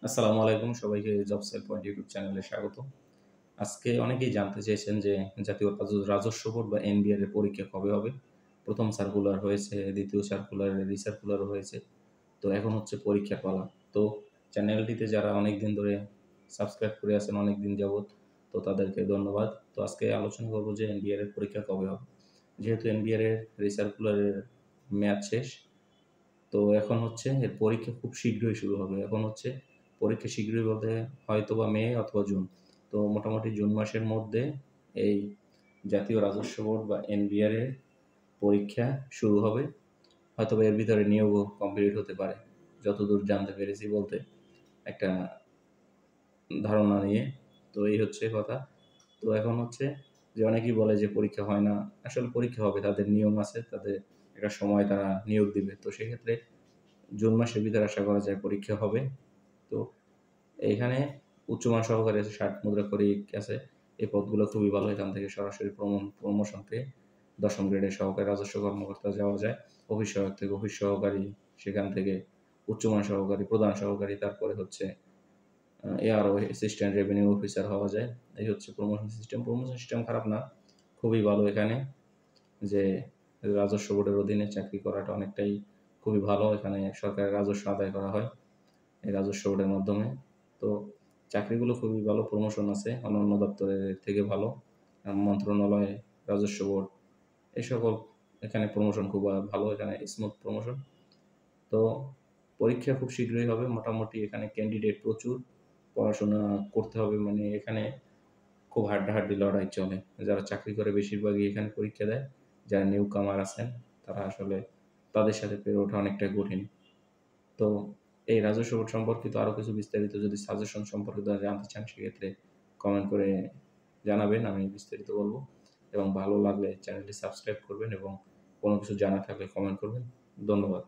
আসসালামু আলাইকুম, সবাইকে জব সেল পয়েন্ট ইউটিউব চ্যানেলে স্বাগত। আজকে অনেকেই জানতে চেয়েছেন যে জাতীয় রাজস্ব বোর্ড বা এনবিআর এর পরীক্ষা কবে হবে? প্রথম সার্কুলার হয়েছে, দ্বিতীয় সার্কুলার, রিসার্কুলারও হয়েছে। তো এখন হচ্ছে পরীক্ষার পালা। তো চ্যানেলটিতে যারা অনেকদিন ধরে সাবস্ক্রাইব করে আছেন অনেকদিন যাবৎ, তো তাদেরকে ধন্যবাদ। তো আজকে আলোচনা করব যে এনবিআর এর পরীক্ষা কবে হবে? যেহেতু এনবিআর এর রিসার্কুলারের মেয়াদ শেষ, তো এখন হচ্ছে এর পরীক্ষা খুব শীঘ্রই শুরু হবে। এখন হচ্ছে পরীক্ষা শীঘ্রই বলতে হয়তোবা মে অথবা জুন। তো মোটামুটি জুন মাসের মধ্যে এই জাতীয় রাজস্ব বোর্ড বা এনবিআর এর পরীক্ষা শুরু হবে। হয়তোবা এর ভিতরে নিয়োগও কমপ্লিট হতে পারে। যতদূর জানতে পেরেছি বলতে একটা ধারণা নিয়ে। তো এই হচ্ছে কথা। তো এখন হচ্ছে যে অনেকেই বলে যে পরীক্ষা হয় না। আসলে পরীক্ষা হবে, তাদের নিয়ম আছে, তাদের একটা সময় তারা নিয়োগ দিবে। তো সেক্ষেত্রে জুন মাসের ভিতরে আশা করা যায় পরীক্ষা হবে। তো এইখানে উচ্চমান সহকারী আছে, ৬০ মুদ্রাক্ষরিক আছে। এই পদগুলো খুবই ভালো। এখান থেকে সরাসরি প্রমোশন পেয়ে ১০ম গ্রেডের সহকারী রাজস্ব কর্মকর্তা যাওয়া যায়। অফিস সহায়ক থেকে অফিস সহকারী, সেখান থেকে উচ্চমান সহকারী, প্রধান সহকারী, তারপরে হচ্ছে এআরও অ্যাসিস্ট্যান্ট রেভিনিউ অফিসার হওয়া যায়। এই হচ্ছে প্রমোশন সিস্টেম। প্রমোশন সিস্টেম খারাপ না, খুবই ভালো এখানে। যে রাজস্ব বোর্ডের অধীনে চাকরি করাটা অনেকটাই খুবই ভালো। এখানে সরকারের রাজস্ব আদায় করা হয় এই রাজস্ব বোর্ডের মাধ্যমে। তো চাকরিগুলো খুবই ভালো, প্রমোশন আছে অন্যান্য দপ্তরের থেকে ভালো। মন্ত্রণালয়, রাজস্ব বোর্ড, এই সকল এখানে প্রমোশন খুব ভালো, এখানে স্মুথ প্রমোশন। তো পরীক্ষা খুব শীঘ্রই হবে। মোটামুটি এখানে ক্যান্ডিডেট প্রচুর, পড়াশোনা করতে হবে, মানে এখানে খুব হাড্ডাহাড্ডি লড়াই চলে। যারা চাকরি করে বেশিরভাগই এখানে পরীক্ষা দেয়। যারা নিউ কামার আছেন তারা আসলে তাদের সাথে পেরে ওঠা অনেকটা কঠিন। তো এই রাজস্ব বোর্ড সম্পর্কিত আরও কিছু বিস্তারিত যদি সাজেশন সম্পর্কিত জানতে চান সেক্ষেত্রে কমেন্ট করে জানাবেন, আমি বিস্তারিত বলবো। এবং ভালো লাগলে চ্যানেলটি সাবস্ক্রাইব করবেন এবং কোনো কিছু জানা থাকলে কমেন্ট করবেন। ধন্যবাদ।